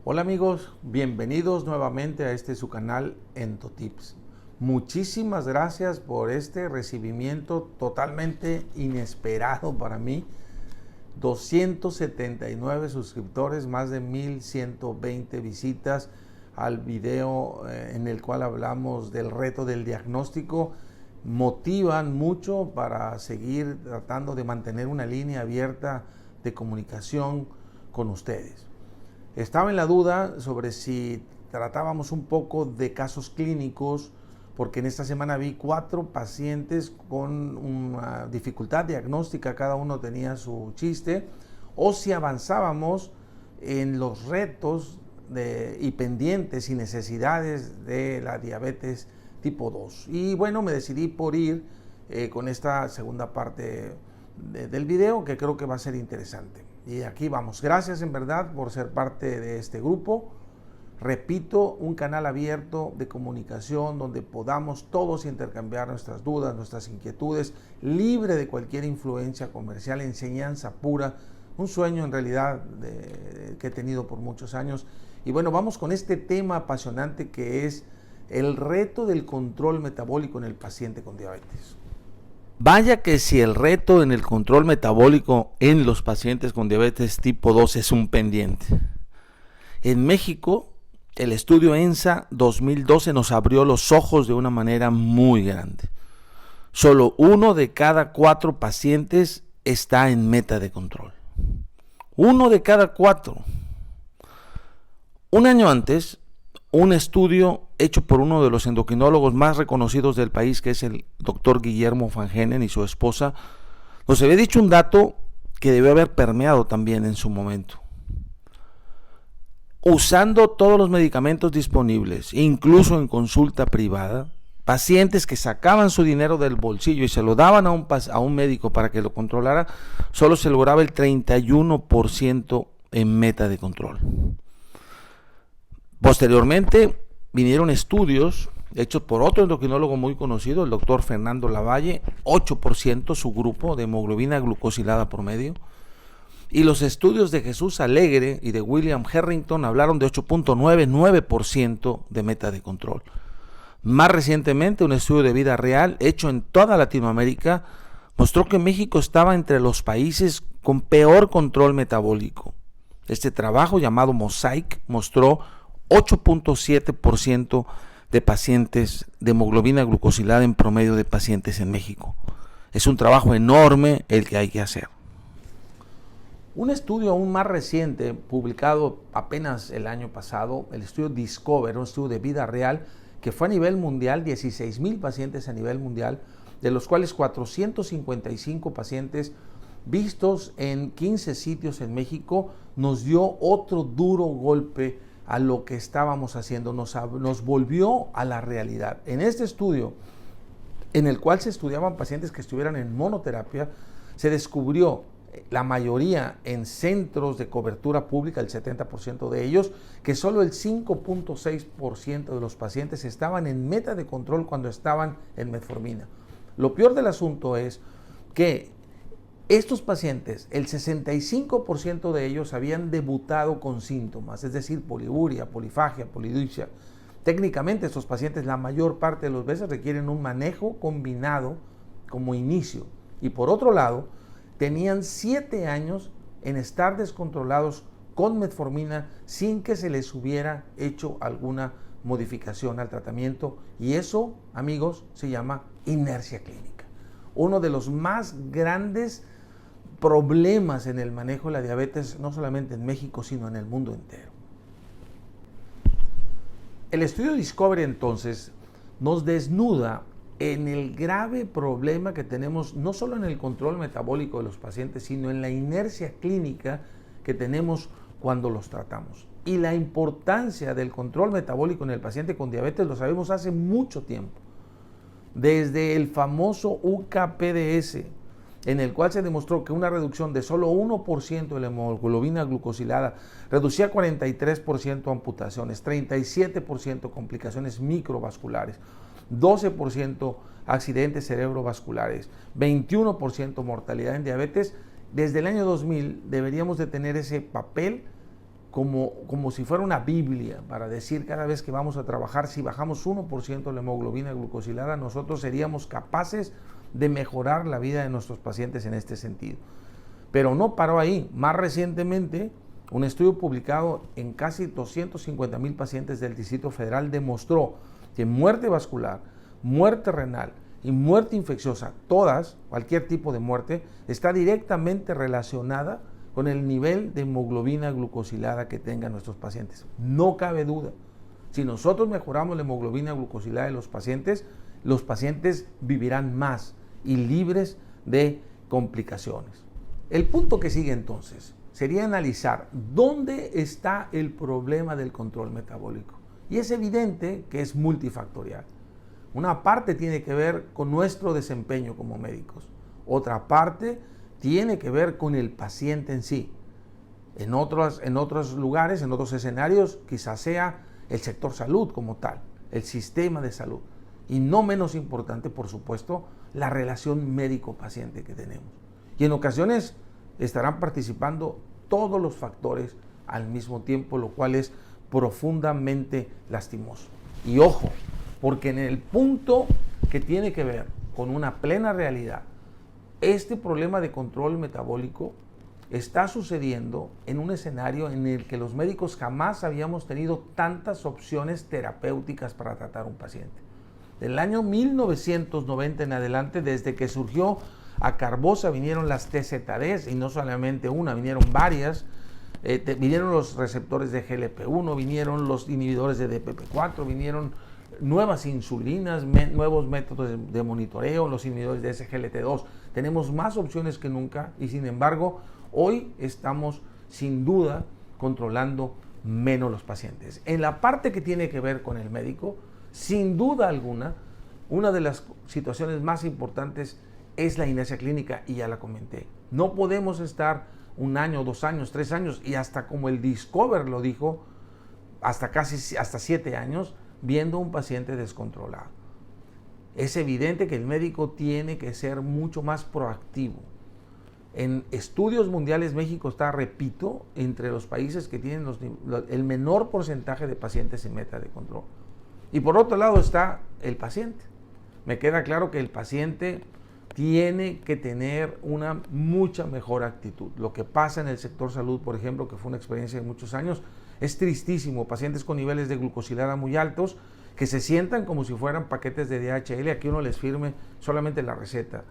Hola amigos, bienvenidos nuevamente a su canal Entotips. Muchísimas gracias por este recibimiento totalmente inesperado para mí. 279 suscriptores, más de 1120 visitas al video en el cual hablamos del reto del diagnóstico. Motivan mucho para seguir tratando de mantener una línea abierta de comunicación con ustedes. Estaba en la duda sobre si tratábamos un poco de casos clínicos, porque en esta semana vi 4 pacientes con una dificultad diagnóstica, cada uno tenía su chiste, o si avanzábamos en los retos y pendientes y necesidades de la diabetes tipo 2. Y bueno, me decidí por ir con esta segunda parte del video, que creo que va a ser interesante. Y aquí vamos. Gracias en verdad por ser parte de este grupo. Repito, un canal abierto de comunicación donde podamos todos intercambiar nuestras dudas, nuestras inquietudes, libre de cualquier influencia comercial, enseñanza pura, un sueño en realidad que he tenido por muchos años. Y bueno, vamos con este tema apasionante que es el reto del control metabólico en el paciente con diabetes. Vaya que si el reto en el control metabólico en los pacientes con diabetes tipo 2 es un pendiente. En México, el estudio ENSA 2012 nos abrió los ojos de una manera muy grande. Solo 1 de cada 4 pacientes está en meta de control. 1 de cada 4. Un año antes, un estudio hecho por uno de los endocrinólogos más reconocidos del país, que es el doctor Guillermo Van Genen y su esposa, nos había dicho un dato que debió haber permeado también en su momento. Usando todos los medicamentos disponibles, incluso en consulta privada, pacientes que sacaban su dinero del bolsillo y se lo daban a un médico para que lo controlara, solo se lograba el 31% en meta de control. Posteriormente vinieron estudios hechos por otro endocrinólogo muy conocido, el doctor Fernando Lavalle, 8% su grupo de hemoglobina glucosilada promedio, y los estudios de Jesús Alegre y de William Harrington hablaron de 8.99% de meta de control. Más recientemente, un estudio de vida real hecho en toda Latinoamérica mostró que México estaba entre los países con peor control metabólico. Este trabajo, llamado Mosaic, mostró 8.7% de pacientes de hemoglobina glucosilada en promedio de pacientes en México. Es un trabajo enorme el que hay que hacer. Un estudio aún más reciente, publicado apenas el año pasado, el estudio Discover, un estudio de vida real que fue a nivel mundial, 16,000 pacientes a nivel mundial, de los cuales 455 pacientes vistos en 15 sitios en México, nos dio otro duro golpe a lo que estábamos haciendo, nos volvió a la realidad. En este estudio, en el cual se estudiaban pacientes que estuvieran en monoterapia, se descubrió la mayoría en centros de cobertura pública, el 70% de ellos, que solo el 5.6% de los pacientes estaban en meta de control cuando estaban en metformina. Lo peor del asunto es que estos pacientes, el 65% de ellos habían debutado con síntomas, es decir, poliuria, polifagia, polidipsia. Técnicamente estos pacientes la mayor parte de las veces requieren un manejo combinado como inicio. Y por otro lado, tenían 7 años en estar descontrolados con metformina sin que se les hubiera hecho alguna modificación al tratamiento. Y eso, amigos, se llama inercia clínica. Uno de los más grandes problemas en el manejo de la diabetes, no solamente en México, sino en el mundo entero. El estudio Discovery entonces nos desnuda en el grave problema que tenemos, no solo en el control metabólico de los pacientes, sino en la inercia clínica que tenemos cuando los tratamos. Y la importancia del control metabólico en el paciente con diabetes lo sabemos hace mucho tiempo. Desde el famoso UKPDS, en el cual se demostró que una reducción de solo 1% de la hemoglobina glucosilada reducía 43% amputaciones, 37% complicaciones microvasculares, 12% accidentes cerebrovasculares, 21% mortalidad en diabetes. Desde el año 2000 deberíamos de tener ese papel como si fuera una Biblia para decir cada vez que vamos a trabajar, si bajamos 1% la hemoglobina glucosilada, nosotros seríamos capaces de mejorar la vida de nuestros pacientes en este sentido. Pero no paró ahí. Más recientemente, un estudio publicado en casi 250,000 pacientes del Distrito Federal demostró que muerte vascular, muerte renal y muerte infecciosa, cualquier tipo de muerte, está directamente relacionada con el nivel de hemoglobina glucosilada que tengan nuestros pacientes. No cabe duda. Si nosotros mejoramos la hemoglobina glucosilada de los pacientes vivirán más y libres de complicaciones. El punto que sigue entonces sería analizar dónde está el problema del control metabólico. Y es evidente que es multifactorial. Una parte tiene que ver con nuestro desempeño como médicos. Otra parte tiene que ver con el paciente en sí. En otros lugares, en otros escenarios, quizás sea el sector salud como tal, el sistema de salud. Y no menos importante, por supuesto, la relación médico-paciente que tenemos. Y en ocasiones estarán participando todos los factores al mismo tiempo, lo cual es profundamente lastimoso. Y ojo, porque en el punto que tiene que ver con una plena realidad, este problema de control metabólico está sucediendo en un escenario en el que los médicos jamás habíamos tenido tantas opciones terapéuticas para tratar a un paciente. Del año 1990 en adelante, desde que surgió Acarbosa, vinieron las TZDs, y no solamente una, vinieron varias. Vinieron los receptores de GLP-1, vinieron los inhibidores de DPP-4, vinieron nuevas insulinas, nuevos métodos de monitoreo, los inhibidores de SGLT2. Tenemos más opciones que nunca y sin embargo hoy estamos sin duda controlando menos los pacientes. En la parte que tiene que ver con el médico, sin duda alguna, una de las situaciones más importantes es la inercia clínica y ya la comenté. No podemos estar 1 año, 2 años, 3 años y hasta como el Discover lo dijo, hasta 7 años viendo un paciente descontrolado. Es evidente que el médico tiene que ser mucho más proactivo. En estudios mundiales, México está, repito, entre los países que tienen el menor porcentaje de pacientes en meta de control. Y por otro lado está el paciente. Me queda claro que el paciente tiene que tener una mucha mejor actitud. Lo que pasa en el sector salud, por ejemplo, que fue una experiencia de muchos años, es tristísimo. Pacientes con niveles de glucosilada muy altos que se sientan como si fueran paquetes de DHL, a que uno les firme solamente la receta.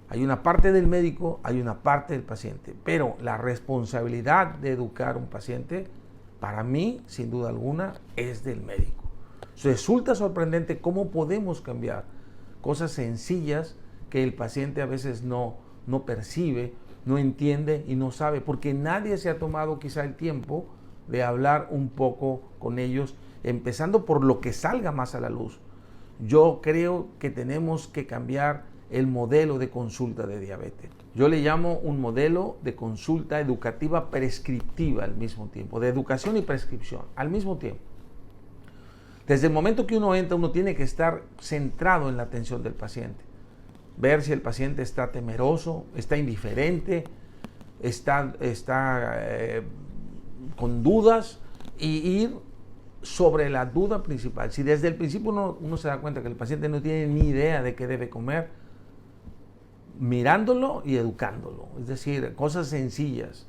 Hay una parte del médico, hay una parte del paciente, pero la responsabilidad de educar a un paciente, para mí, sin duda alguna, es del médico. Resulta sorprendente cómo podemos cambiar cosas sencillas que el paciente a veces no percibe, no entiende y no sabe, porque nadie se ha tomado quizá el tiempo de hablar un poco con ellos, empezando por lo que salga más a la luz. Yo creo que tenemos que cambiar el modelo de consulta de diabetes. Yo le llamo un modelo de consulta educativa prescriptiva al mismo tiempo, de educación y prescripción al mismo tiempo. Desde el momento que uno entra, uno tiene que estar centrado en la atención del paciente. Ver si el paciente está temeroso, está indiferente, está con dudas y ir sobre la duda principal. Si desde el principio uno se da cuenta que el paciente no tiene ni idea de qué debe comer, mirándolo y educándolo, es decir, cosas sencillas.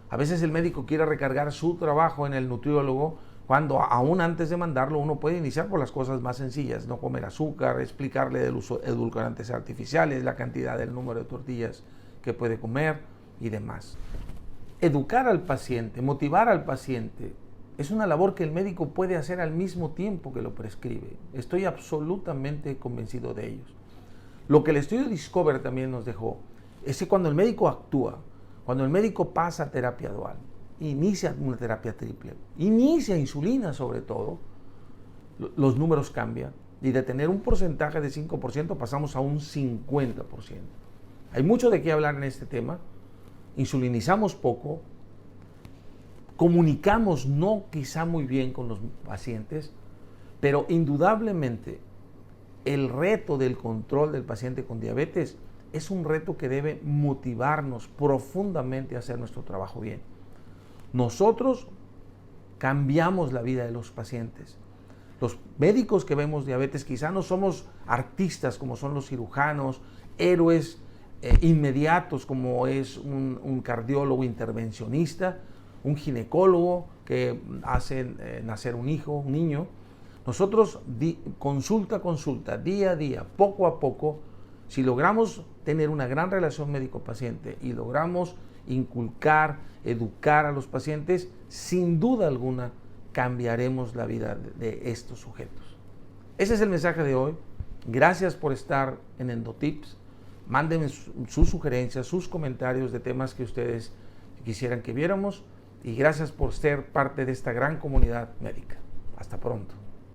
A veces el médico quiere recargar su trabajo en el nutriólogo cuando aún antes de mandarlo uno puede iniciar por las cosas más sencillas, no comer azúcar, explicarle del uso de edulcorantes artificiales, la cantidad, del número de tortillas que puede comer y demás. Educar al paciente, motivar al paciente, es una labor que el médico puede hacer al mismo tiempo que lo prescribe. Estoy absolutamente convencido de ellos. Lo que el estudio Discover también nos dejó es que cuando el médico actúa, cuando el médico pasa a terapia dual, inicia una terapia triple, inicia insulina sobre todo, los números cambian y de tener un porcentaje de 5% pasamos a un 50%. Hay mucho de qué hablar en este tema. Insulinizamos poco, comunicamos no quizá muy bien con los pacientes, pero indudablemente el reto del control del paciente con diabetes es un reto que debe motivarnos profundamente a hacer nuestro trabajo bien. Nosotros cambiamos la vida de los pacientes. Los médicos que vemos diabetes quizá no somos artistas como son los cirujanos, héroes inmediatos como es un cardiólogo intervencionista, un ginecólogo que hace nacer un hijo, un niño. Nosotros consulta a consulta, día a día, poco a poco, si logramos tener una gran relación médico-paciente y logramos inculcar, educar a los pacientes, sin duda alguna cambiaremos la vida de estos sujetos. Ese es el mensaje de hoy. Gracias por estar en Endotips. Mándenme sus sugerencias, sus comentarios de temas que ustedes quisieran que viéramos y gracias por ser parte de esta gran comunidad médica. Hasta pronto.